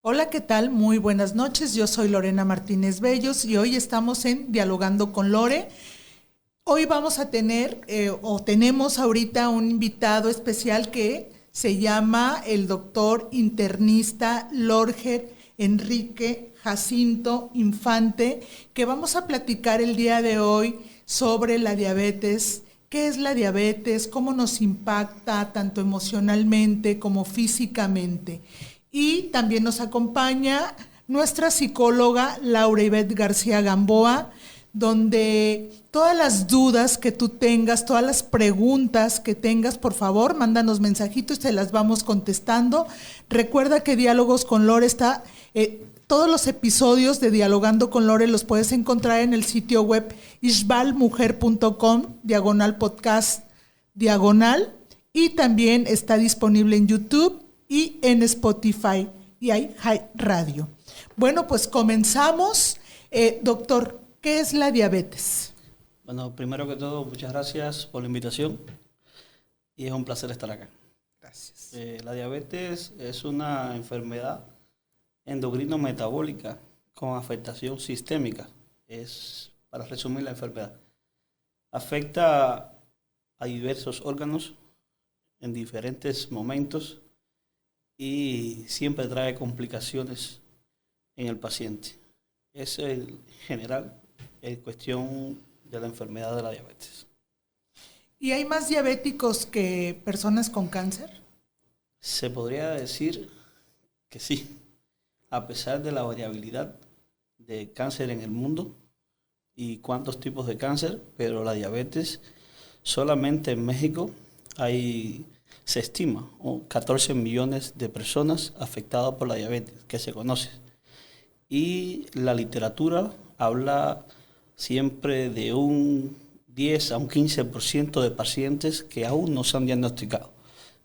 Hola, ¿qué tal? Muy buenas noches. Yo soy Lorena Martínez Bellos y hoy estamos en Dialogando con Lore. Hoy vamos a tener o tenemos ahorita un invitado especial que se llama el doctor internista Lorger Enrique Jacinto Infante, que vamos a platicar el día de hoy sobre la diabetes. ¿Qué es la diabetes? ¿Cómo nos impacta tanto emocionalmente como físicamente? Y también nos acompaña nuestra psicóloga Laura Ivette García Gamboa, donde todas las dudas que tú tengas, todas las preguntas que tengas, por favor, mándanos mensajitos y te las vamos contestando. Recuerda que Diálogos con Lore está, todos los episodios de Dialogando con Lore los puedes encontrar en el sitio web ishbalmujer.com/podcast/, y también está disponible en YouTube y en Spotify y hay Radio. Bueno, pues comenzamos. Doctor, ¿qué es la diabetes? Bueno, primero que todo, muchas gracias por la invitación y es un placer estar acá. Gracias. La diabetes es una enfermedad endocrino-metabólica con afectación sistémica. Es, para resumir la enfermedad, afecta a diversos órganos en diferentes momentos y siempre trae complicaciones en el paciente. Es en general en cuestión de la enfermedad de la diabetes. ¿Y hay más diabéticos que personas con cáncer? Se podría decir que sí, a pesar de la variabilidad de cáncer en el mundo y cuántos tipos de cáncer, pero la diabetes solamente en México se estima 14 millones de personas afectadas por la diabetes que se conoce. Y la literatura habla siempre de un 10 a un 15% de pacientes que aún no se han diagnosticado.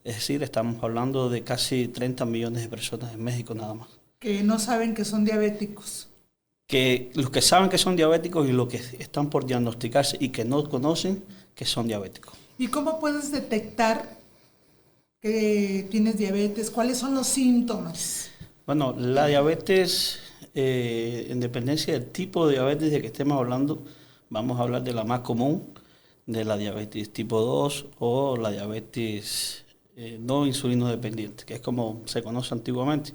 Es decir, estamos hablando de casi 30 millones de personas en México nada más. Que no saben que son diabéticos. Que los que saben que son diabéticos y los que están por diagnosticarse y que no conocen que son diabéticos. ¿Y cómo puedes detectar que tienes diabetes? ¿Cuáles son los síntomas? Bueno, la diabetes, en dependencia del tipo de diabetes de que estemos hablando, vamos a hablar de la más común, de la diabetes tipo 2 o la diabetes no insulino dependiente, que es como se conoce antiguamente.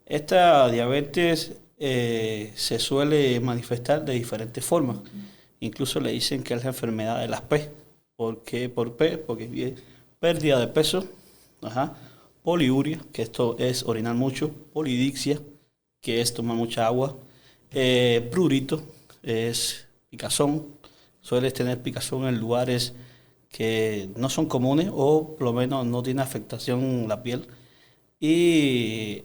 Esta diabetes se suele manifestar de diferentes formas. Incluso le dicen que es la enfermedad de las P. ¿Por qué por P? Porque viene pérdida de peso, poliuria, que esto es orinar mucho, polidixia, que es tomar mucha agua, prurito, es picazón, sueles tener picazón en lugares que no son comunes o por lo menos no tiene afectación la piel y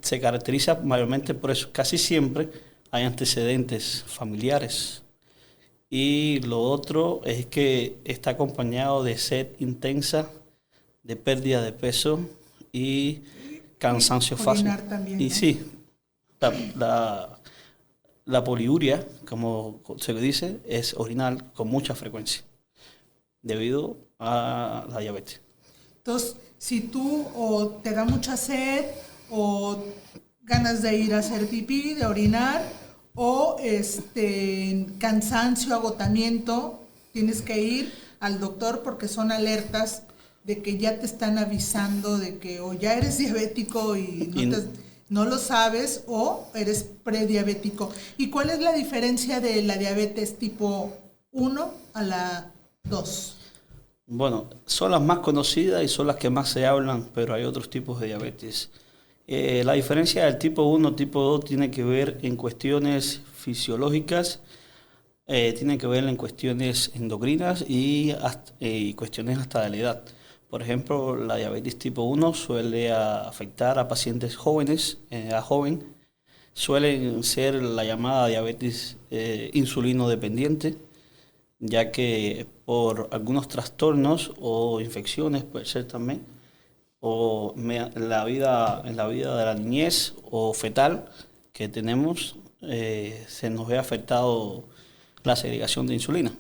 se caracteriza mayormente por eso. Casi siempre hay antecedentes familiares y lo otro es que está acompañado de sed intensa, de pérdida de peso y cansancio fácil. También, y ¿no? sí, la poliuria, como se dice, es orinar con mucha frecuencia debido a la diabetes. Entonces, si tú o te da mucha sed o ganas de ir a hacer pipí, de orinar, o cansancio, agotamiento, tienes que ir al doctor porque son alertas de que ya te están avisando de que o ya eres diabético y no lo sabes o eres prediabético. ¿Y cuál es la diferencia de la diabetes tipo 1 a la 2? Bueno, son las más conocidas y son las que más se hablan, pero hay otros tipos de diabetes. La diferencia del tipo 1 tipo 2 tiene que ver en cuestiones fisiológicas, tiene que ver en cuestiones endocrinas y cuestiones hasta de la edad. Por ejemplo, la diabetes tipo 1 suele afectar a pacientes jóvenes, en edad joven. Suelen ser la llamada diabetes insulino dependiente, ya que por algunos trastornos o infecciones, puede ser también, en la vida de la niñez o fetal que tenemos, se nos ve afectado la segregación de insulina.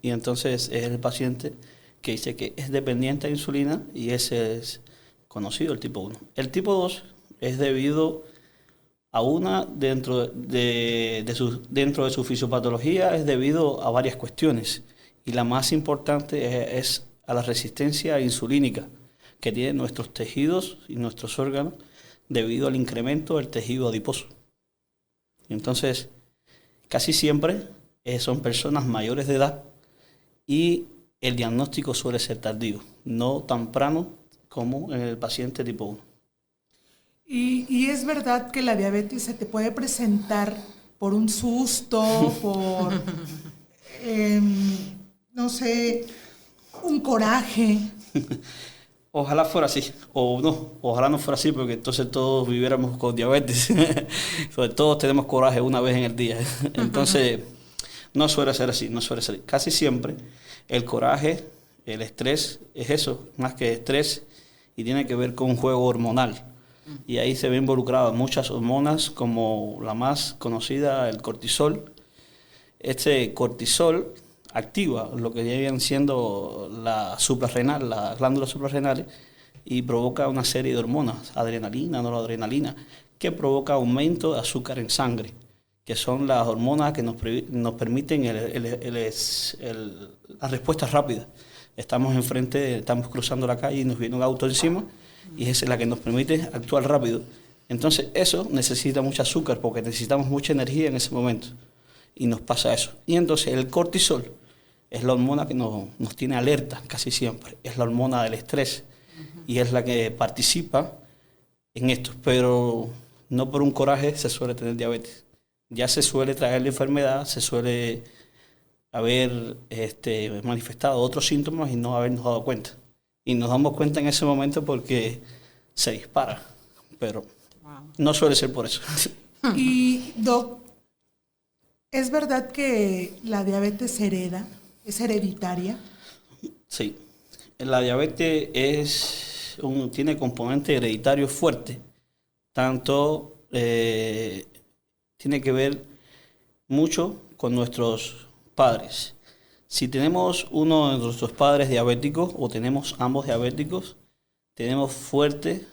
Y entonces es el paciente que dice que es dependiente de insulina y ese es conocido, el tipo 1. El tipo 2 es debido A una, dentro de su fisiopatología, es debido a varias cuestiones. Y la más importante es a la resistencia insulínica que tienen nuestros tejidos y nuestros órganos debido al incremento del tejido adiposo. Entonces, casi siempre son personas mayores de edad y el diagnóstico suele ser tardío, no temprano como en el paciente tipo 1. Y es verdad que la diabetes se te puede presentar por un susto, por, no sé, un coraje. Ojalá fuera así, o no, ojalá no fuera así, porque entonces todos viviéramos con diabetes. Todos tenemos coraje una vez en el día. Entonces, no suele ser así, no suele ser. Casi siempre el coraje, el estrés, es eso, más que estrés, y tiene que ver con un juego hormonal. Y ahí se ve involucrado muchas hormonas, como la más conocida, el cortisol. Este cortisol activa lo que vienen siendo la suprarrenal, las glándulas suprarrenales, y provoca una serie de hormonas, adrenalina, noradrenalina, que provoca aumento de azúcar en sangre, que son las hormonas que nos permiten la respuesta rápida. Estamos cruzando la calle y nos viene un auto encima, y esa es la que nos permite actuar rápido. Entonces eso necesita mucho azúcar, porque necesitamos mucha energía en ese momento, y nos pasa eso. Y entonces el cortisol es la hormona que nos tiene alerta casi siempre, es la hormona del estrés, y es la que participa en esto, pero no por un coraje se suele tener diabetes. Ya se suele traer la enfermedad, se suele haber manifestado otros síntomas y no habernos dado cuenta. Y nos damos cuenta en ese momento porque se dispara, pero no suele ser por eso. Y, Doc, ¿es verdad que la diabetes se hereda? ¿Es hereditaria? Sí, la diabetes tiene componente hereditario fuerte. Tanto tiene que ver mucho con nuestros padres. Si tenemos uno de nuestros padres diabéticos o tenemos ambos diabéticos, tenemos fuertes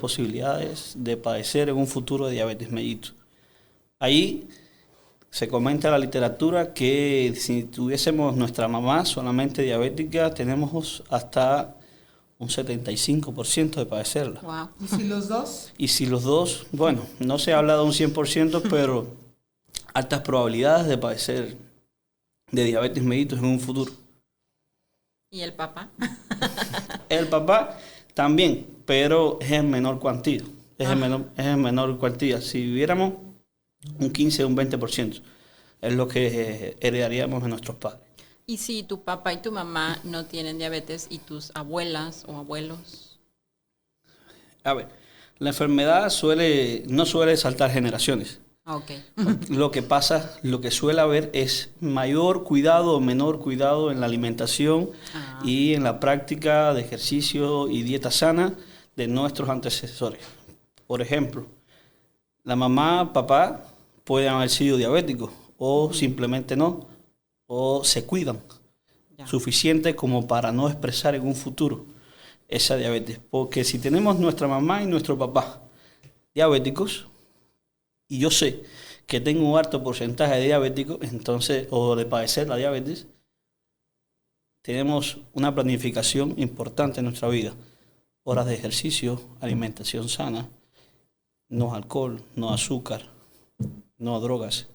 posibilidades de padecer en un futuro de diabetes mellitus. Ahí se comenta en la literatura que si tuviésemos nuestra mamá solamente diabética, tenemos hasta un 75% de padecerla. Wow. ¿Y si los dos? Y si los dos, bueno, no se habla de un 100%, pero altas probabilidades de padecer de diabetes mellitus en un futuro. ¿Y el papá? El papá también, pero es en menor cuantía. Es en menor cuantía. Si viviéramos un 15 o un 20%, es lo que heredaríamos de nuestros padres. ¿Y si tu papá y tu mamá no tienen diabetes y tus abuelas o abuelos? A ver, la enfermedad no suele saltar generaciones. Okay. Lo que pasa, lo que suele haber es mayor cuidado o menor cuidado en la alimentación y en la práctica de ejercicio y dieta sana de nuestros antecesores. Por ejemplo, la mamá, papá pueden haber sido diabéticos o simplemente no, o se cuidan suficiente como para no expresar en un futuro esa diabetes. Porque si tenemos nuestra mamá y nuestro papá diabéticos, y yo sé que tengo un alto porcentaje de diabéticos, entonces, o de padecer la diabetes, tenemos una planificación importante en nuestra vida. Horas de ejercicio, alimentación sana, no alcohol, no azúcar, no drogas.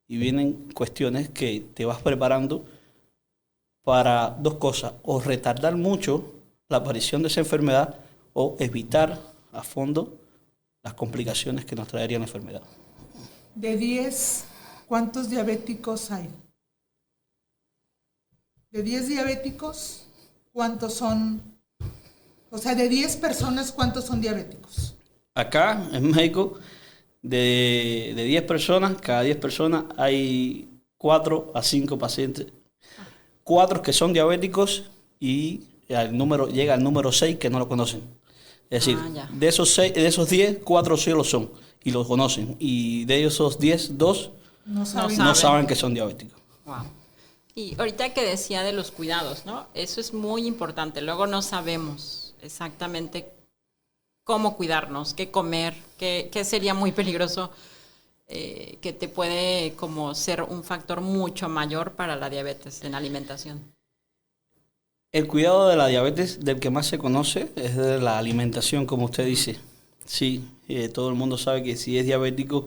Y vienen cuestiones que te vas preparando para dos cosas: o retardar mucho la aparición de esa enfermedad o evitar a fondo las complicaciones que nos traería la enfermedad. De 10, ¿cuántos diabéticos hay? De 10 diabéticos, ¿cuántos son? O sea, de 10 personas, ¿cuántos son diabéticos? Acá, en México, de 10 personas, cada 10 personas hay 4 a 5 pacientes. 4 que son diabéticos y llega al número 6 que no lo conocen. Es decir, de esos 10, 4 sí lo son y los conocen. Y de esos 10, 2 no saben que son diabéticos. Wow. Y ahorita que decía de los cuidados, ¿no? Eso es muy importante. Luego no sabemos exactamente cómo cuidarnos, qué comer, qué sería muy peligroso, que te puede como ser un factor mucho mayor para la diabetes en la alimentación. El cuidado de la diabetes, del que más se conoce, es de la alimentación, como usted dice. Sí, todo el mundo sabe que si es diabético,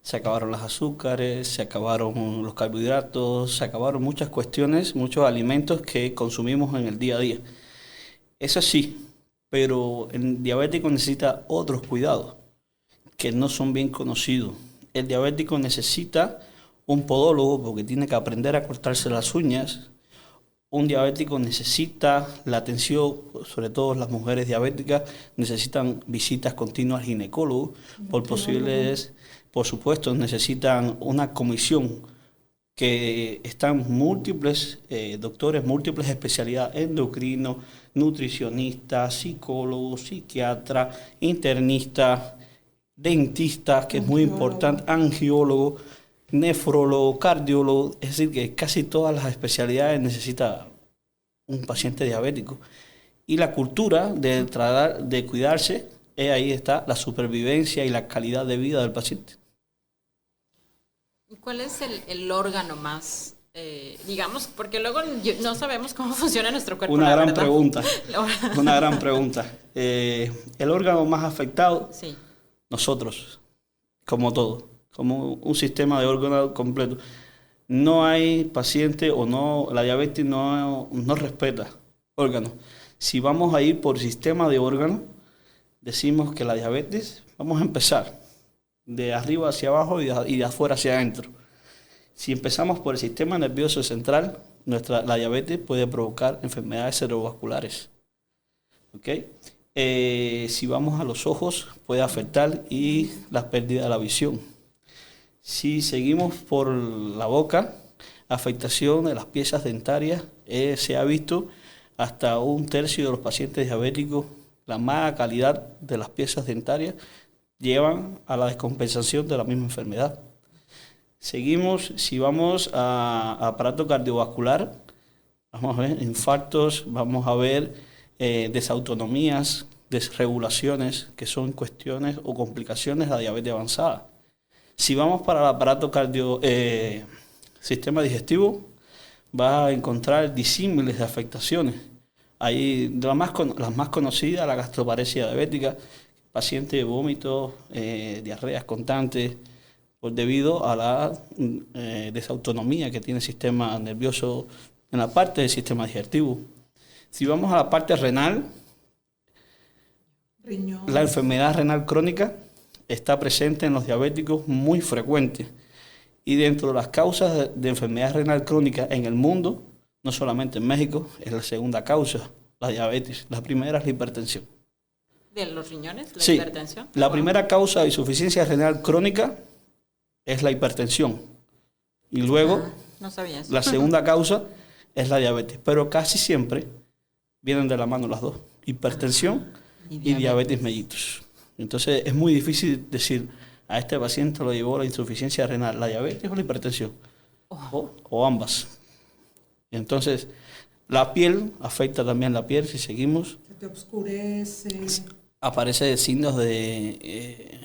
se acabaron los azúcares, se acabaron los carbohidratos, se acabaron muchas cuestiones, muchos alimentos que consumimos en el día a día. Eso sí, pero el diabético necesita otros cuidados que no son bien conocidos. El diabético necesita un podólogo porque tiene que aprender a cortarse las uñas. Un diabético necesita la atención, sobre todo las mujeres diabéticas, necesitan visitas continuas al ginecólogo, por supuesto, necesitan una comisión que están múltiples doctores, múltiples especialidades, endocrinos, nutricionistas, psicólogos, psiquiatras, internistas, dentistas, que es muy importante, angiólogo, nefrólogo, cardiólogo, es decir, que casi todas las especialidades necesita un paciente diabético. Y la cultura de cuidarse, ahí está la supervivencia y la calidad de vida del paciente. ¿Y cuál es el órgano más, digamos, porque luego no sabemos cómo funciona nuestro cuerpo? Una gran ¿verdad? pregunta, una gran pregunta. El órgano más afectado, Sí. nosotros, como todo, como un sistema de órganos completo. No hay paciente o no, la diabetes no respeta órganos. Si vamos a ir por sistema de órganos, decimos que la diabetes, vamos a empezar de arriba hacia abajo y de afuera hacia adentro. Si empezamos por el sistema nervioso central, la diabetes puede provocar enfermedades cerebrovasculares. ¿Okay? Si vamos a los ojos, puede afectar y la pérdida de la visión. Si seguimos por la boca, afectación de las piezas dentarias, se ha visto hasta 1/3 de los pacientes diabéticos, la mala calidad de las piezas dentarias llevan a la descompensación de la misma enfermedad. Seguimos, si vamos a aparato cardiovascular, vamos a ver infartos, vamos a ver desautonomías, desregulaciones, que son cuestiones o complicaciones de la diabetes avanzada. Si vamos para el aparato sistema digestivo, va a encontrar disímiles de afectaciones. Hay las más conocidas, la gastroparesia diabética, paciente de vómitos, diarreas constantes, debido a la desautonomía que tiene el sistema nervioso en la parte del sistema digestivo. Si vamos a la parte renal, Riñón. La enfermedad renal crónica está presente en los diabéticos muy frecuente. Y dentro de las causas de enfermedad renal crónica en el mundo, no solamente en México, es la segunda causa, la diabetes. La primera es la hipertensión. ¿De los riñones? ¿La Sí, hipertensión? la primera causa de insuficiencia renal crónica es la hipertensión. Y luego, No sabía eso. la segunda causa es la diabetes. Pero casi siempre vienen de la mano las dos, hipertensión y diabetes mellitus. Entonces es muy difícil decir, a este paciente lo llevó la insuficiencia renal, la diabetes o la hipertensión, o ambas. Entonces, la piel, afecta también la piel, si seguimos. Se te oscurece. Aparece signos de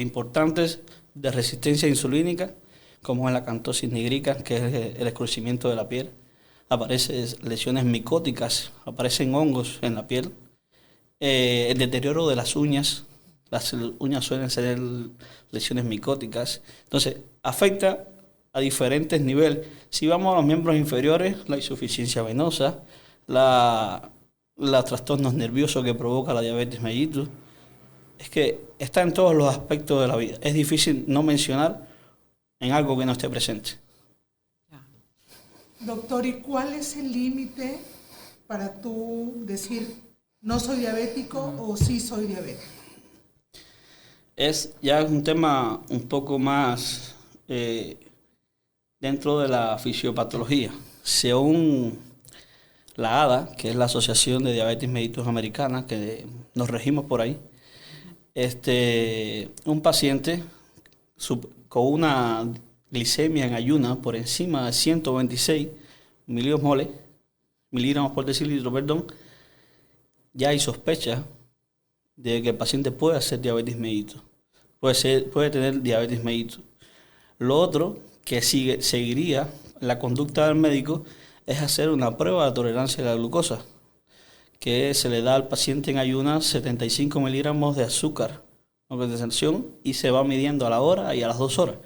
importantes de resistencia insulínica, como es la acantosis nigrica, que es el escurrimiento de la piel. Aparecen lesiones micóticas, aparecen hongos en la piel. El deterioro de las uñas suelen ser lesiones micóticas. Entonces, afecta a diferentes niveles. Si vamos a los miembros inferiores, la insuficiencia venosa, los trastornos nerviosos que provoca la diabetes mellitus, es que está en todos los aspectos de la vida. Es difícil no mencionar en algo que no esté presente. Doctor, ¿y cuál es el límite para tú decir no soy diabético o sí soy diabético? Es ya un tema un poco más dentro de la fisiopatología. Según la ADA, que es la Asociación de Diabetes Mellitus Americana, que nos regimos por ahí, un paciente con una glicemia en ayuna por encima de 126 miligramos por decilitro, ya hay sospecha de que el paciente puede hacer diabetes mellitus. Puede tener diabetes mellitus. Lo otro que seguiría la conducta del médico es hacer una prueba de tolerancia a la glucosa, que se le da al paciente en ayunas 75 miligramos de azúcar con condensación y se va midiendo a la hora y a las 2 horas.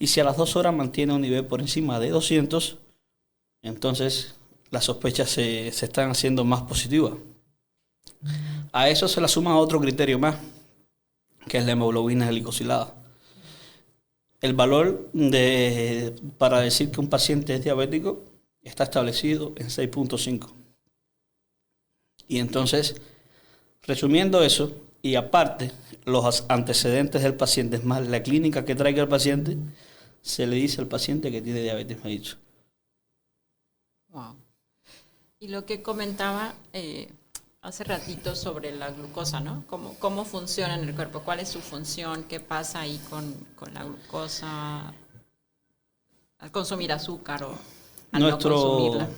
Y si a las 2 horas mantiene un nivel por encima de 200, entonces las sospechas se están haciendo más positivas. A eso se le suma otro criterio más, que es la hemoglobina glicosilada. El valor para decir que un paciente es diabético está establecido en 6.5. Y entonces, resumiendo eso, y aparte los antecedentes del paciente, es más la clínica que traiga el paciente, se le dice al paciente que tiene diabetes mellitus. Wow. Y lo que comentaba hace ratito sobre la glucosa, ¿no? ¿Cómo funciona en el cuerpo? ¿Cuál es su función? ¿Qué pasa ahí con la glucosa al consumir azúcar o al no consumirla?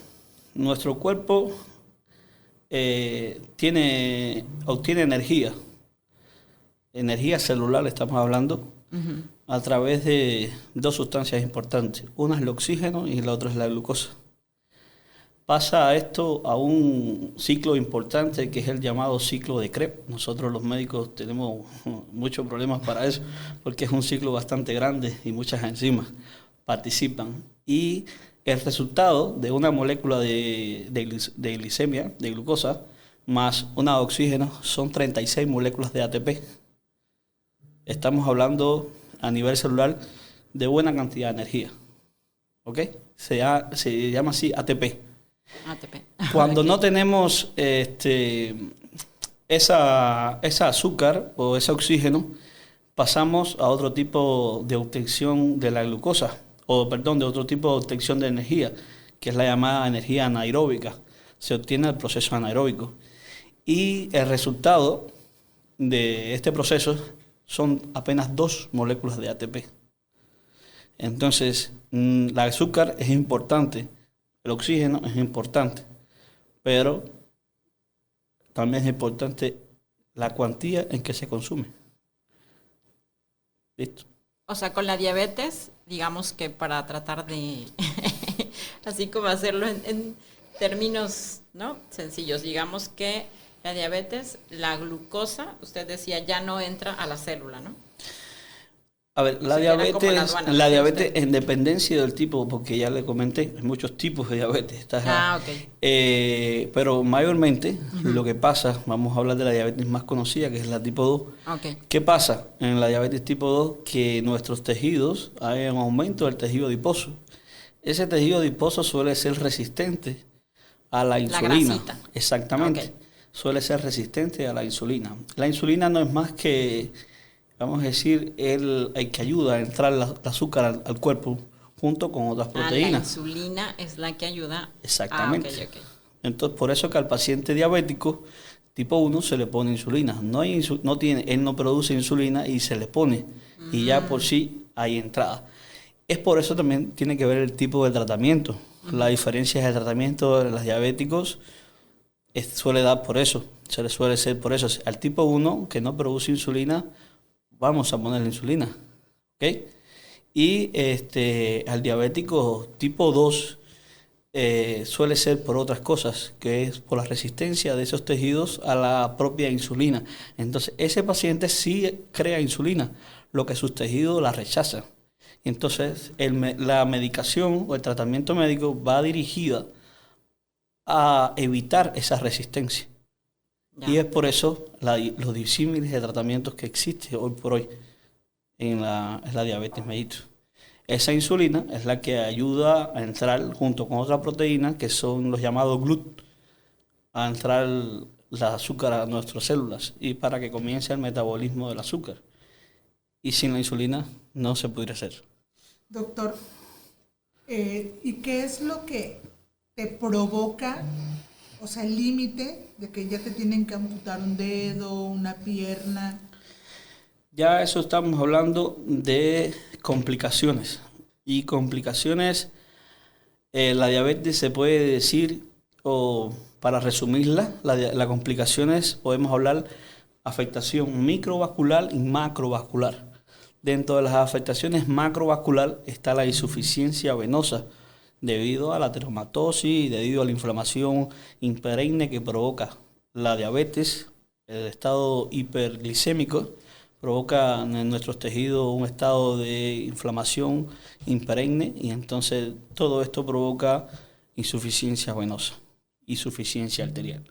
Nuestro cuerpo obtiene energía celular, estamos hablando, a través de dos sustancias importantes. Una es el oxígeno y la otra es la glucosa. Pasa esto a un ciclo importante que es el llamado ciclo de Krebs. Nosotros los médicos tenemos muchos problemas para eso, porque es un ciclo bastante grande y muchas enzimas participan. Y el resultado de una molécula de glicemia, de glucosa, más una de oxígeno, son 36 moléculas de ATP. Estamos hablando a nivel celular de buena cantidad de energía. ¿Ok? Se llama así ATP. Cuando no tenemos esa azúcar o ese oxígeno, pasamos a otro tipo de obtención de la glucosa, de otro tipo de obtención de energía, que es la llamada energía anaeróbica. Se obtiene el proceso anaeróbico. Y el resultado de este proceso son apenas 2 moléculas de ATP. Entonces, el azúcar es importante, el oxígeno es importante, pero también es importante la cuantía en que se consume. ¿Listo? O sea, con la diabetes, digamos que para tratar de, así como hacerlo en términos, ¿no?, sencillos, digamos que la diabetes, la glucosa, usted decía, ya no entra a la célula, ¿no? A ver, la diabetes en dependencia del tipo, porque ya le comenté, hay muchos tipos de diabetes. Ok. Pero mayormente lo que pasa, vamos a hablar de la diabetes más conocida, que es la tipo 2. Okay. ¿Qué pasa en la diabetes tipo 2? Que nuestros tejidos, hay un aumento del tejido adiposo. Ese tejido adiposo suele ser resistente a la insulina. Grasita. Exactamente. Okay. Suele ser resistente a la insulina. La insulina no es más que, vamos a decir, el que ayuda a entrar el azúcar al cuerpo junto con otras proteínas. La insulina es la que ayuda. Exactamente. Okay. Entonces, por eso que al paciente diabético tipo 1 se le pone insulina. Él no produce insulina y se le pone. Y ya por sí hay entrada. Es por eso también tiene que ver el tipo de tratamiento. La diferencia de tratamiento de los diabéticos suele dar por eso. Suele ser por eso. Al tipo 1 que no produce insulina, vamos a ponerle insulina, ¿ok? Y al diabético tipo 2 suele ser por otras cosas, que es por la resistencia de esos tejidos a la propia insulina. Entonces, ese paciente sí crea insulina, lo que sus tejidos la rechazan. Entonces, la medicación o el tratamiento médico va dirigida a evitar esa resistencia. Ya. Y es por eso los disímiles de tratamientos que existen hoy por hoy en la diabetes mellitus. Esa insulina es la que ayuda a entrar junto con otra proteína que son los llamados GLUT, a entrar el azúcar a nuestras células y para que comience el metabolismo del azúcar. Y sin la insulina no se podría hacer. Doctor, ¿y qué es lo que te provoca, o sea, el límite de que ya te tienen que amputar un dedo, una pierna? Ya eso estamos hablando de complicaciones. Y complicaciones, la diabetes se puede decir, o para resumirla, las complicaciones podemos hablar afectación microvascular y macrovascular. Dentro de las afectaciones macrovascular está la insuficiencia venosa debido a la ateromatosis y debido a la inflamación imperenne que provoca la diabetes, el estado hiperglicémico, provoca en nuestros tejidos un estado de inflamación imperenne y entonces todo esto provoca insuficiencia venosa, insuficiencia arterial.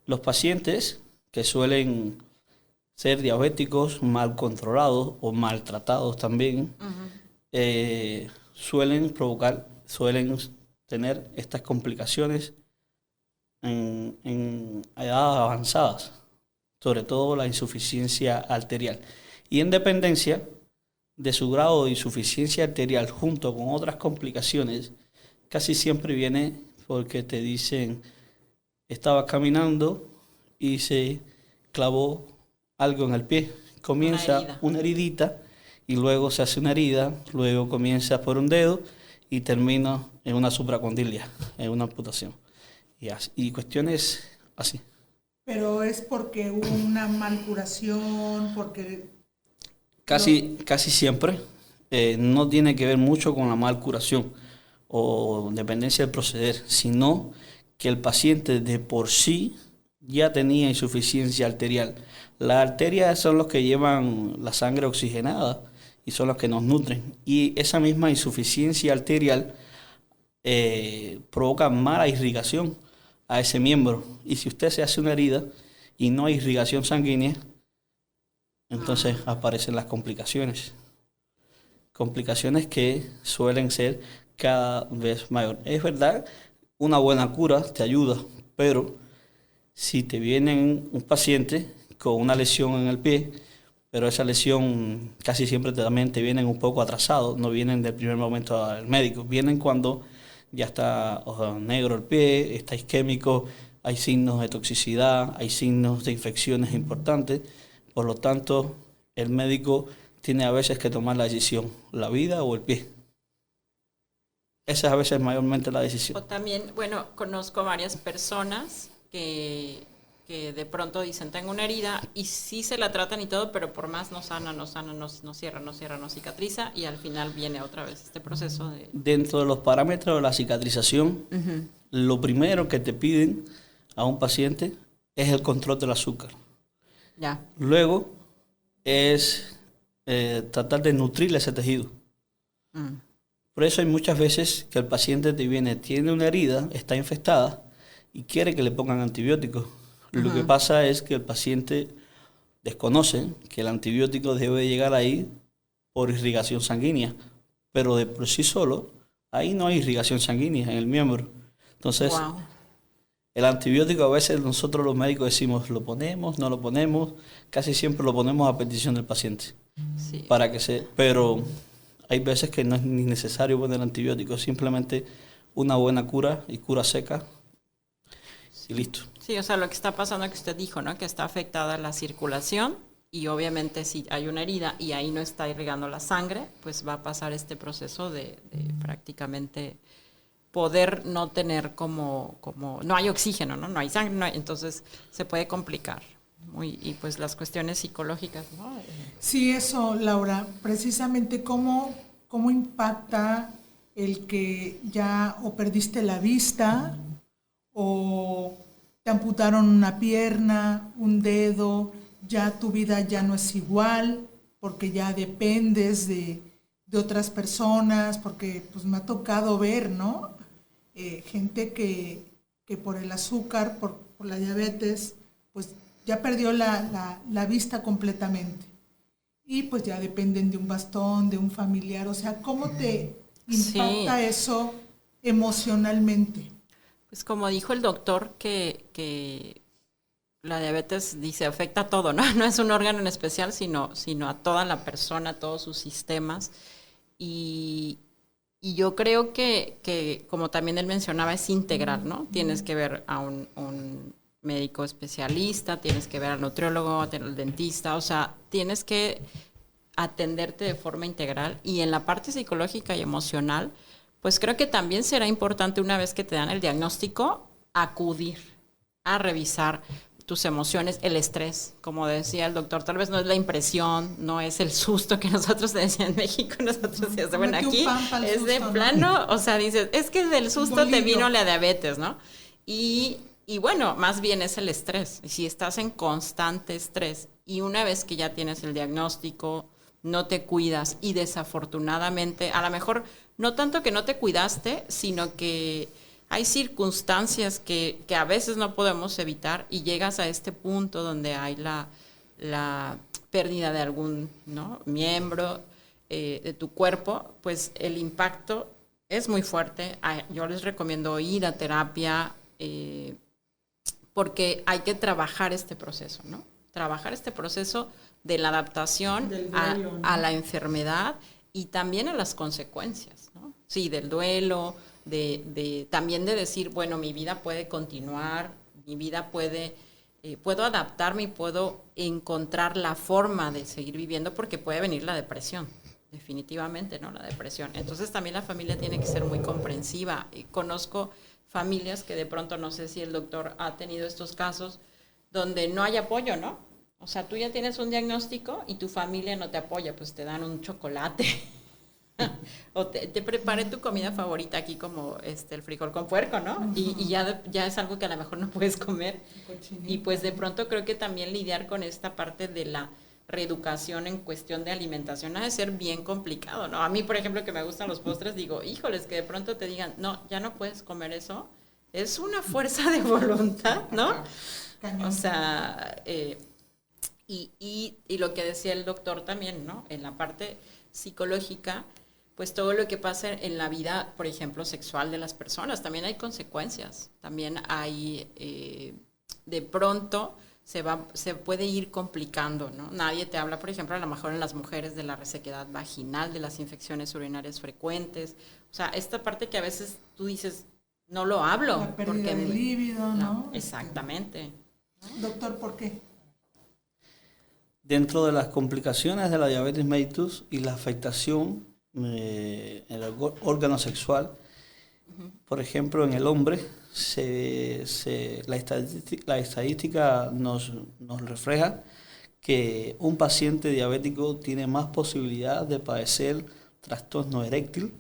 Los pacientes que suelen ser diabéticos mal controlados o maltratados también, suelen tener estas complicaciones en edades avanzadas, sobre todo la insuficiencia arterial. Y en dependencia de su grado de insuficiencia arterial junto con otras complicaciones, casi siempre viene porque te dicen, estaba caminando y se clavó algo en el pie. Comienza una heridita y luego se hace una herida, luego comienza por un dedo y termina en una supracondilia, en una amputación. Y cuestiones así. Pero es porque hubo una mal curación, porque... Casi siempre no tiene que ver mucho con la mal curación o dependencia del proceder, sino que el paciente de por sí ya tenía insuficiencia arterial. Las arterias son los que llevan la sangre oxigenada y son los que nos nutren. Y esa misma insuficiencia arterial provoca mala irrigación a ese miembro. Y si usted se hace una herida y no hay irrigación sanguínea, entonces aparecen las complicaciones. Complicaciones que suelen ser cada vez mayor. Es verdad, una buena cura te ayuda, pero si te viene un paciente con una lesión en el pie, pero esa lesión casi siempre también te vienen un poco atrasados, no vienen del primer momento al médico, vienen cuando ya está negro el pie, está isquémico, hay signos de toxicidad, hay signos de infecciones importantes, por lo tanto el médico tiene a veces que tomar la decisión, la vida o el pie. Esa es a veces mayormente la decisión. O también, bueno, conozco varias personas que de pronto dicen, tengo una herida y sí se la tratan y todo, pero por más no sana, no cierra, no cicatriza y al final viene otra vez este proceso de... Dentro de los parámetros de la cicatrización, lo primero que te piden a un paciente es el control del azúcar. Ya. Luego es tratar de nutrir ese tejido. Por eso hay muchas veces que el paciente tiene una herida, está infectada y quiere que le pongan antibióticos. Lo que pasa es que el paciente desconoce que el antibiótico debe llegar ahí por irrigación sanguínea, pero de por sí solo, ahí no hay irrigación sanguínea en el miembro. Entonces, el antibiótico a veces nosotros los médicos decimos, lo ponemos, no lo ponemos, casi siempre lo ponemos a petición del paciente. Sí. Pero hay veces que no es ni necesario poner antibióticos, simplemente una buena cura y cura seca y listo. Sí, o sea, lo que está pasando que usted dijo, ¿no? Que está afectada la circulación y obviamente si hay una herida y ahí no está irrigando la sangre, pues va a pasar este proceso de prácticamente poder no tener como no hay oxígeno, no hay sangre, entonces se puede complicar. Y pues las cuestiones psicológicas, ¿no? Sí, eso, Laura, precisamente cómo impacta el que ya o perdiste la vista o te amputaron una pierna, un dedo, ya tu vida ya no es igual, porque ya dependes de otras personas, porque pues me ha tocado ver, ¿no? Gente que por el azúcar, por la diabetes, pues ya perdió la vista completamente. Y pues ya dependen de un bastón, de un familiar. O sea, ¿cómo te impacta eso emocionalmente? Pues como dijo el doctor, que la diabetes, dice, afecta a todo, ¿no? No es un órgano en especial, sino a toda la persona, a todos sus sistemas. Y yo creo que, como también él mencionaba, es integral, ¿no? Tienes que ver a un médico especialista, tienes que ver al nutriólogo, al dentista, o sea, tienes que atenderte de forma integral. Y en la parte psicológica y emocional, pues creo que también será importante, una vez que te dan el diagnóstico, acudir a revisar tus emociones, el estrés, como decía el doctor, tal vez no es la impresión, no es el susto que nosotros decíamos en México, nosotros decíamos, bueno, aquí es de plano, o sea, dices, es que del susto te vino la diabetes, ¿no? Y bueno, más bien es el estrés. Si estás en constante estrés y una vez que ya tienes el diagnóstico, no te cuidas y desafortunadamente, a lo mejor no tanto que no te cuidaste, sino que hay circunstancias que a veces no podemos evitar y llegas a este punto donde hay la pérdida de algún, ¿no?, miembro de tu cuerpo, pues el impacto es muy fuerte. Yo les recomiendo ir a terapia porque hay que trabajar este proceso, ¿no? Trabajar este proceso de la adaptación duelo, ¿no?, a la enfermedad y también a las consecuencias, ¿no? Sí, del duelo, también de decir, bueno, mi vida puede continuar, mi vida puedo adaptarme y puedo encontrar la forma de seguir viviendo porque puede venir la depresión, definitivamente, ¿no? La depresión. Entonces también la familia tiene que ser muy comprensiva. Y conozco familias que de pronto, no sé si el doctor ha tenido estos casos, donde no hay apoyo, ¿no? O sea, tú ya tienes un diagnóstico y tu familia no te apoya, pues te dan un chocolate. O te preparé tu comida favorita aquí como el frijol con puerco, ¿no? Y ya es algo que a lo mejor no puedes comer. Y pues de pronto creo que también lidiar con esta parte de la reeducación en cuestión de alimentación ha de ser bien complicado, ¿no? A mí, por ejemplo, que me gustan los postres, digo, híjoles, que de pronto te digan, no, ya no puedes comer eso. Es una fuerza de voluntad, ¿no? O sea, y lo que decía el doctor también, ¿no? En la parte psicológica, pues todo lo que pasa en la vida, por ejemplo, sexual de las personas, también hay consecuencias, también hay, de pronto se puede ir complicando, ¿no? Nadie te habla, por ejemplo, a lo mejor en las mujeres de la resequedad vaginal, de las infecciones urinarias frecuentes, o sea, esta parte que a veces tú dices, no lo hablo. La pérdida de líbido, ¿no? Exactamente. Doctor, ¿por qué? Dentro de las complicaciones de la diabetes mellitus y la afectación en el órgano sexual, por ejemplo, en el hombre, la estadística nos refleja que un paciente diabético tiene más posibilidad de padecer trastorno eréctil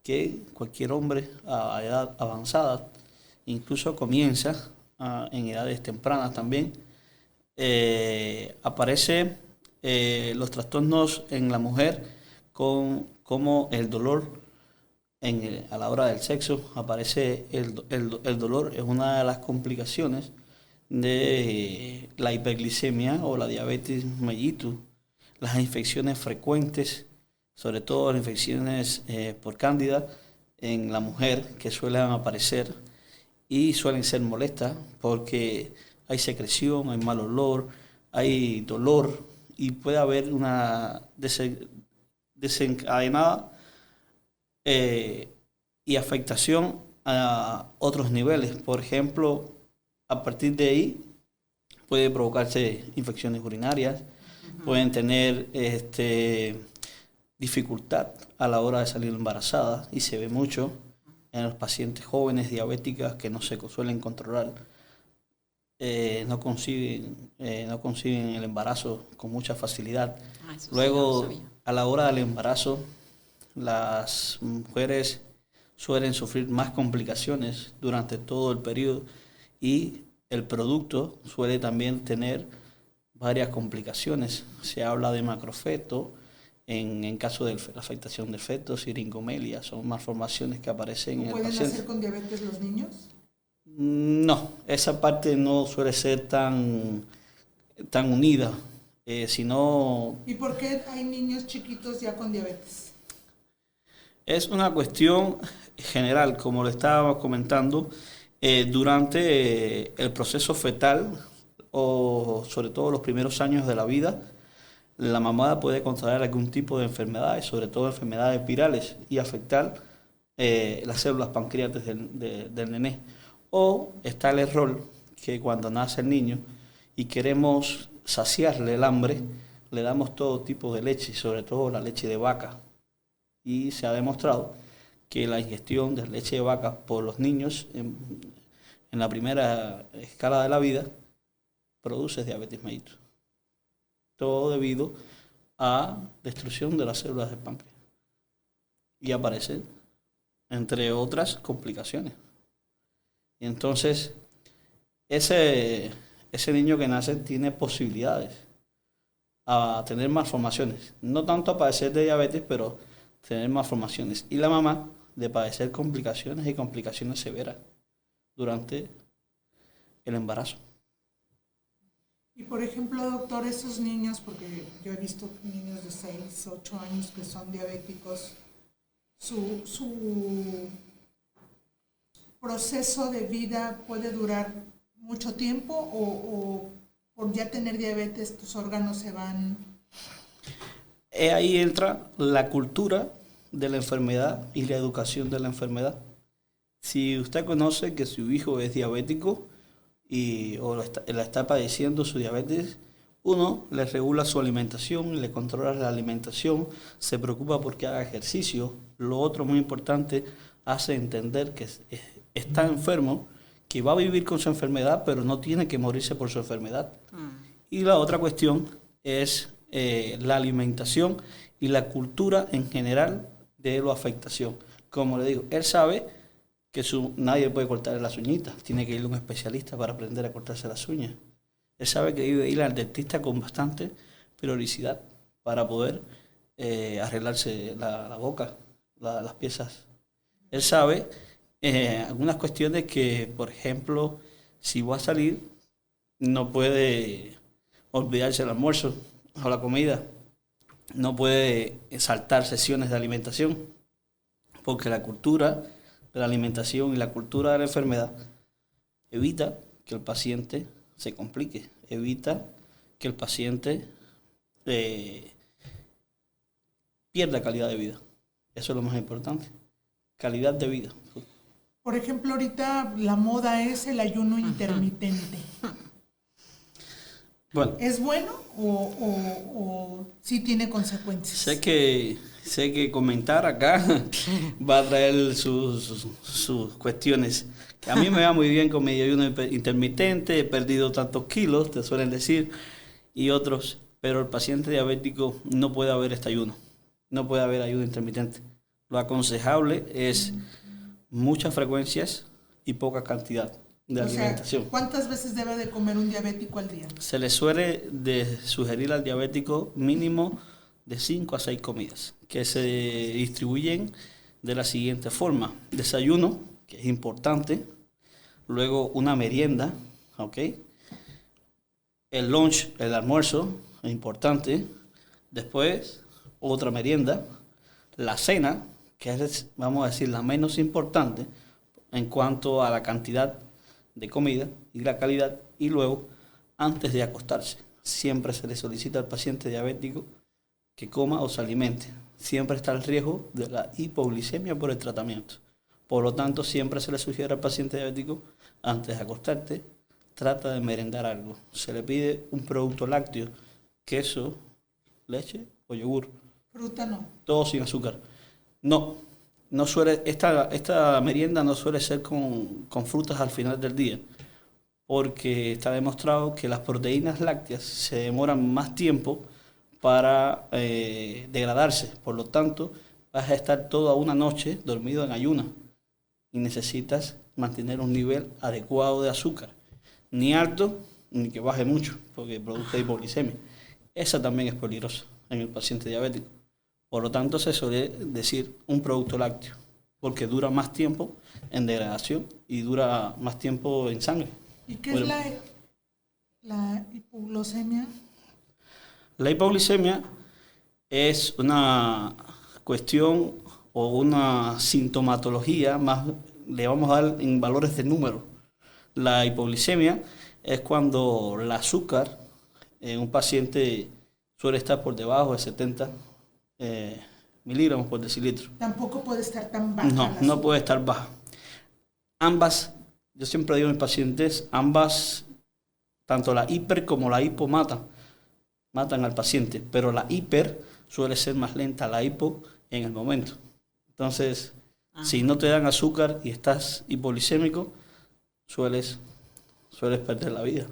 que cualquier hombre a edad avanzada. Incluso comienza en edades tempranas también. Aparece los trastornos en la mujer como el dolor a la hora del sexo. Aparece el dolor, es una de las complicaciones de la hiperglicemia o la diabetes mellitus. Las infecciones frecuentes, sobre todo las infecciones por cándida en la mujer, que suelen aparecer y suelen ser molestas porque hay secreción, hay mal olor, hay dolor y puede haber una desencadenada y afectación a otros niveles. Por ejemplo, a partir de ahí puede provocarse infecciones urinarias, pueden tener dificultad a la hora de salir embarazada y se ve mucho en los pacientes jóvenes diabéticas que no se suelen controlar. No consiguen el embarazo con mucha facilidad. Luego, a la hora del embarazo, las mujeres suelen sufrir más complicaciones durante todo el periodo y el producto suele también tener varias complicaciones. Se habla de macrofeto, en caso de la afectación del feto, siringomelia, son malformaciones que aparecen en el paciente. ¿Pueden nacer con diabetes los niños? No, esa parte no suele ser tan unida, sino... ¿Y por qué hay niños chiquitos ya con diabetes? Es una cuestión general, como lo estábamos comentando, durante el proceso fetal o sobre todo los primeros años de la vida, la mamá puede contraer algún tipo de enfermedades, sobre todo enfermedades virales, y afectar las células pancreáticas del nené. O está el error que cuando nace el niño y queremos saciarle el hambre, le damos todo tipo de leche, sobre todo la leche de vaca. Y se ha demostrado que la ingestión de leche de vaca por los niños en la primera escala de la vida produces diabetes mellitus. Todo debido a destrucción de las células del páncreas. Y aparecen, entre otras, complicaciones. Y entonces, ese niño que nace tiene posibilidades a tener malformaciones. No tanto a padecer de diabetes, pero tener malformaciones. Y la mamá de padecer complicaciones y complicaciones severas durante el embarazo. Y por ejemplo, doctor, esos niños, porque yo he visto niños de 6, 8 años que son diabéticos, su proceso de vida puede durar mucho tiempo o por ya tener diabetes tus órganos se van. Ahí entra la cultura de la enfermedad y la educación de la enfermedad. Si usted conoce que su hijo es diabético o la está padeciendo su diabetes, uno le regula su alimentación, le controla la alimentación, se preocupa porque haga ejercicio. Lo otro muy importante, hace entender que está enfermo, que va a vivir con su enfermedad, pero no tiene que morirse por su enfermedad. Y la otra cuestión es la alimentación y la cultura en general de la afectación. Como le digo, él sabe que nadie puede cortarle las uñitas, tiene que ir a un especialista para aprender a cortarse las uñas. Él sabe que debe ir al dentista con bastante periodicidad para poder arreglarse la boca, las piezas. Él sabe algunas cuestiones que, por ejemplo, si va a salir, no puede olvidarse el almuerzo o la comida, no puede saltar sesiones de alimentación, porque la cultura de la alimentación y la cultura de la enfermedad evita que el paciente se complique, evita que el paciente pierda calidad de vida. Eso es lo más importante, calidad de vida. Por ejemplo, ahorita la moda es el ayuno intermitente. Bueno, ¿es bueno o sí tiene consecuencias? Sé que comentar acá va a traer sus cuestiones. A mí me va muy bien con mi ayuno intermitente, he perdido tantos kilos, te suelen decir, y otros, pero el paciente diabético no puede haber este ayuno, no puede haber ayuno intermitente. Lo aconsejable es muchas frecuencias y poca cantidad de alimentación. ¿Cuántas veces debe de comer un diabético al día? Se le suele sugerir al diabético mínimo de 5 a 6 comidas, que se distribuyen de la siguiente forma. Desayuno, que es importante, luego una merienda, ¿ok? El lunch, el almuerzo, es importante, después otra merienda, la cena, que es, vamos a decir, la menos importante en cuanto a la cantidad de comida y la calidad, y luego, antes de acostarse, siempre se le solicita al paciente diabético que coma o se alimente. Siempre está el riesgo de la hipoglicemia por el tratamiento. Por lo tanto, siempre se le sugiere al paciente diabético, antes de acostarte, trata de merendar algo. Se le pide un producto lácteo, queso, leche o yogur. Fruta no. Todo sin azúcar. No suele, esta merienda no suele ser con frutas al final del día, porque está demostrado que las proteínas lácteas se demoran más tiempo para degradarse. Por lo tanto, vas a estar toda una noche dormido en ayuna y necesitas mantener un nivel adecuado de azúcar, ni alto ni que baje mucho, porque produce hipoglicemia. Esa también es peligrosa en el paciente diabético. Por lo tanto, se suele decir un producto lácteo, porque dura más tiempo en degradación y dura más tiempo en sangre. ¿Y qué es la hipoglucemia? La hipoglicemia es una cuestión o una sintomatología, más le vamos a dar en valores de número. La hipoglicemia es cuando el azúcar en un paciente suele estar por debajo de 70 miligramos por decilitro. Tampoco puede estar tan baja. No puede estar baja. Ambas, yo siempre digo a mis pacientes, ambas, tanto la hiper como la hipo matan al paciente, pero la hiper suele ser más lenta, la hipo en el momento. Entonces, si no te dan azúcar y estás hipoglicémico, sueles perder la vida.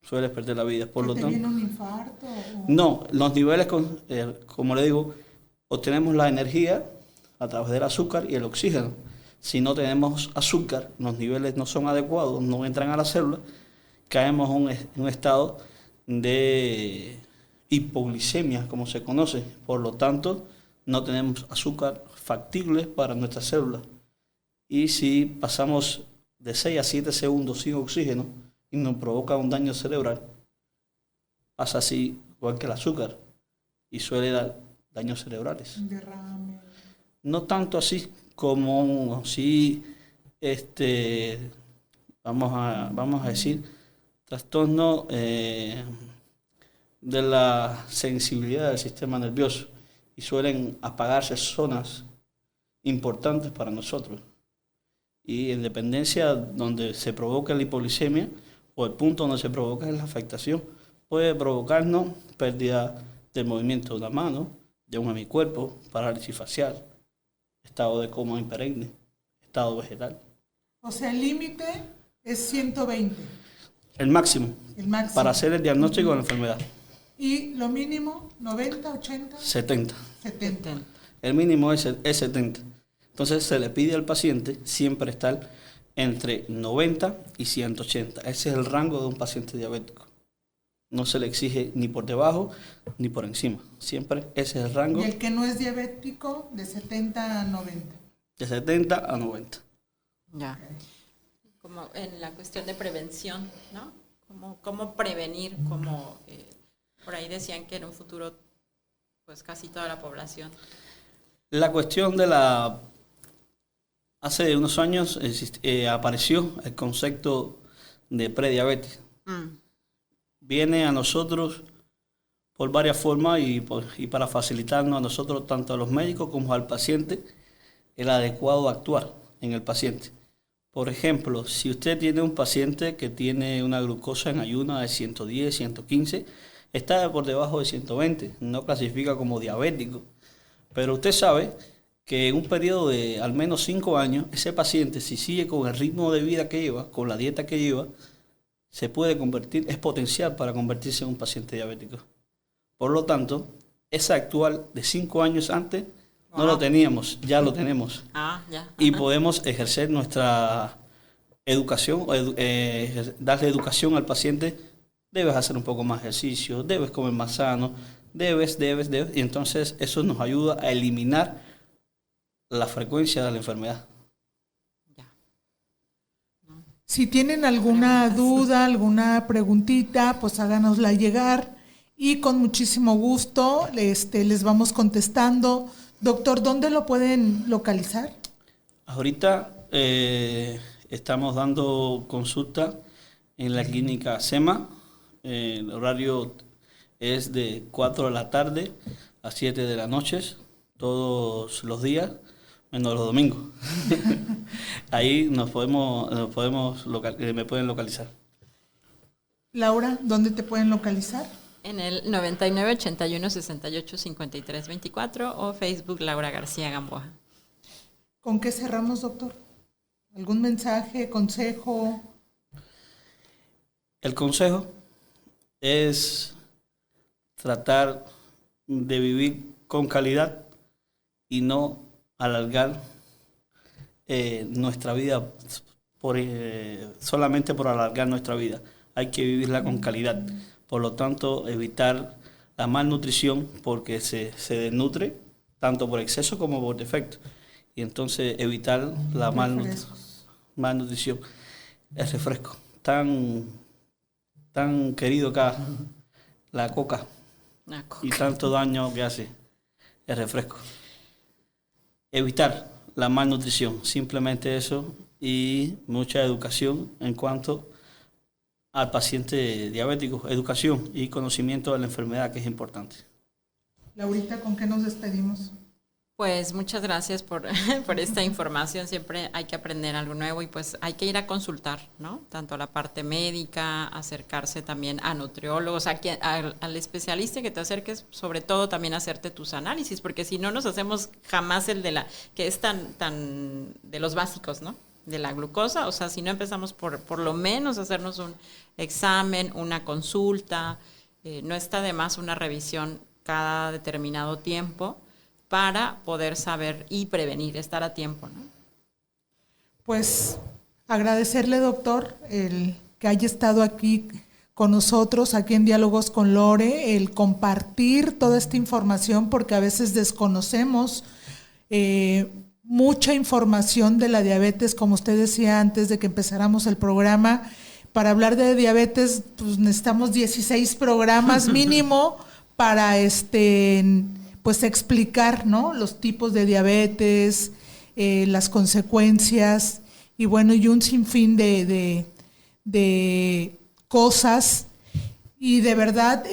sueles perder la vida. Por lo ¿Te tanto, viene un infarto? no, los niveles, como le digo, obtenemos la energía a través del azúcar y el oxígeno. Si no tenemos azúcar, los niveles no son adecuados, no entran a la célula, caemos en un estado de hipoglicemia, como se conoce. Por lo tanto, no tenemos azúcar factible para nuestras células. Y si pasamos de 6 a 7 segundos sin oxígeno y nos provoca un daño cerebral, pasa así igual que el azúcar y suele dar daños cerebrales. Derrame. No tanto así como si, vamos a decir, trastorno de la sensibilidad del sistema nervioso, y suelen apagarse zonas importantes para nosotros. Y en dependencia donde se provoca la hipoglicemia o el punto donde se provoca la afectación, puede provocarnos pérdida del movimiento de la mano, de un hemicuerpo, parálisis facial, estado de coma imperenne, estado vegetal. O sea, el límite es 120. El máximo, para hacer el diagnóstico de la enfermedad. ¿Y lo mínimo? ¿90, 80? 70. 70. El mínimo es 70. Entonces se le pide al paciente siempre estar entre 90 y 180. Ese es el rango de un paciente diabético. No se le exige ni por debajo ni por encima. Siempre ese es el rango. Y el que no es diabético, de 70 a 90. De 70 a 90. Ya. Como en la cuestión de prevención, ¿no? ¿Cómo prevenir? Por ahí decían que en un futuro, pues casi toda la población. La cuestión hace unos años apareció el concepto de prediabetes. Viene a nosotros por varias formas y para facilitarnos a nosotros, tanto a los médicos como al paciente, el adecuado actuar en el paciente. Por ejemplo, si usted tiene un paciente que tiene una glucosa en ayuna de 110, 115, está por debajo de 120, no clasifica como diabético. Pero usted sabe que en un periodo de al menos 5 años, ese paciente, si sigue con el ritmo de vida que lleva, con la dieta que lleva, se puede convertir, es potencial para convertirse en un paciente diabético. Por lo tanto, ese actual de 5 años antes no lo teníamos, ya lo tenemos. Ya. Y podemos ejercer nuestra educación, darle educación al paciente. Debes hacer un poco más ejercicio, debes comer más sano, debes. Y entonces eso nos ayuda a eliminar la frecuencia de la enfermedad. Si tienen alguna duda, alguna preguntita, pues háganosla llegar y con muchísimo gusto les vamos contestando. Doctor, ¿dónde lo pueden localizar? Ahorita estamos dando consulta en la clínica SEMA. El horario es de 4 de la tarde a 7 de la noche, todos los días, menos los domingos. Ahí me pueden localizar. Laura, ¿dónde te pueden localizar? En el 99 81 68 53 24 o Facebook Laura García Gamboa. ¿Con qué cerramos, doctor? ¿Algún mensaje, consejo? El consejo es tratar de vivir con calidad y no alargar nuestra vida solamente por alargar nuestra vida. Hay que vivirla con calidad. Por lo tanto, evitar la malnutrición porque se desnutre tanto por exceso como por defecto. Y entonces evitar la malnutrición. El refresco, tan querido acá, la coca, y tanto daño que hace el refresco. Evitar la malnutrición, simplemente eso, y mucha educación en cuanto al paciente diabético, educación y conocimiento de la enfermedad, que es importante. Laurita, ¿con qué nos despedimos? Pues muchas gracias por esta información. Siempre hay que aprender algo nuevo y pues hay que ir a consultar, ¿no? Tanto la parte médica, acercarse también a nutriólogos, al especialista que te acerques, sobre todo también hacerte tus análisis, porque si no nos hacemos jamás el que es tan de los básicos, ¿no? de la glucosa? O sea, si no empezamos por lo menos hacernos un examen, una consulta, no está de más una revisión cada determinado tiempo para poder saber y prevenir, estar a tiempo, ¿no? Pues agradecerle, doctor, el que haya estado aquí con nosotros, aquí en Diálogos con Lore, el compartir toda esta información, porque a veces desconocemos mucha información de la diabetes, como usted decía antes de que empezáramos el programa. Para hablar de diabetes, pues necesitamos 16 programas mínimo para pues explicar, ¿no?, los tipos de diabetes, las consecuencias, y bueno, y un sinfín de cosas. Y de verdad,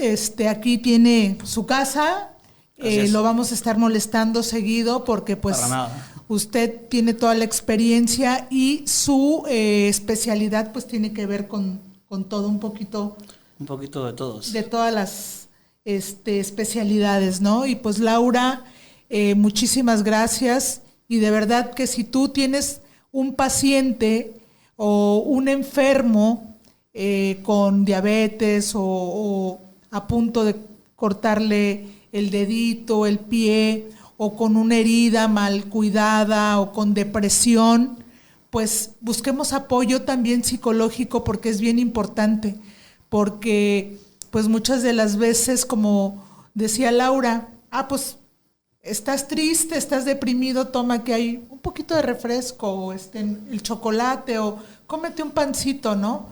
aquí tiene su casa, lo vamos a estar molestando seguido porque pues usted tiene toda la experiencia y su especialidad pues tiene que ver con todo, un poquito de todos. De todas las especialidades, ¿no? Y pues Laura, muchísimas gracias, y de verdad que si tú tienes un paciente o un enfermo con diabetes o a punto de cortarle el dedito, el pie, o con una herida mal cuidada o con depresión, pues busquemos apoyo también psicológico, porque es bien importante, porque pues muchas de las veces, como decía Laura, pues estás triste, estás deprimido, toma que hay un poquito de refresco, o el chocolate, o cómete un pancito, ¿no?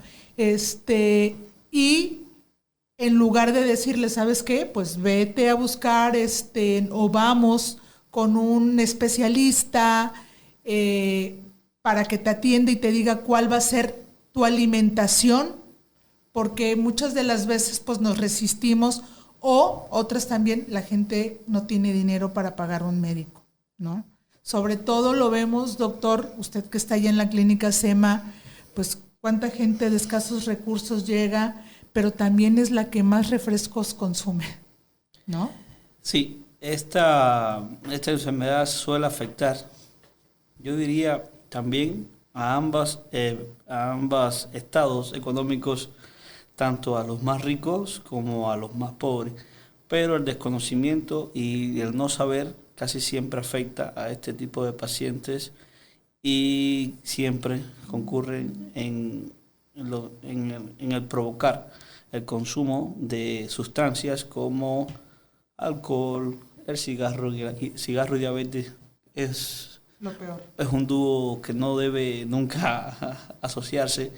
Y en lugar de decirle, ¿sabes qué? Pues vete a buscar, o vamos con un especialista para que te atienda y te diga cuál va a ser tu alimentación, porque muchas de las veces pues nos resistimos, o otras también la gente no tiene dinero para pagar un médico, ¿no? Sobre todo lo vemos, doctor, usted que está allá en la clínica SEMA, pues cuánta gente de escasos recursos llega, pero también es la que más refrescos consume, ¿no? Sí, esta enfermedad suele afectar, yo diría, también a ambos estados económicos, tanto a los más ricos como a los más pobres, pero el desconocimiento y el no saber casi siempre afecta a este tipo de pacientes y siempre concurren en el provocar el consumo de sustancias como alcohol, el cigarro y diabetes. Es lo peor. Es un dúo que no debe nunca asociarse,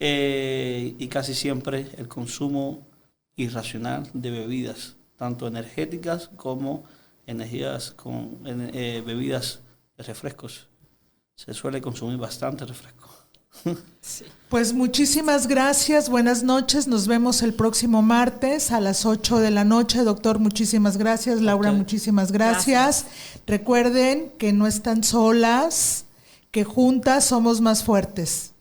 y casi siempre el consumo irracional de bebidas, tanto energéticas como bebidas de refrescos. Se suele consumir bastante refresco. Sí. Pues muchísimas gracias, buenas noches, nos vemos el próximo martes a las 8 de la noche, doctor, muchísimas gracias, Laura, Okay. Muchísimas gracias. Recuerden que no están solas, que juntas somos más fuertes.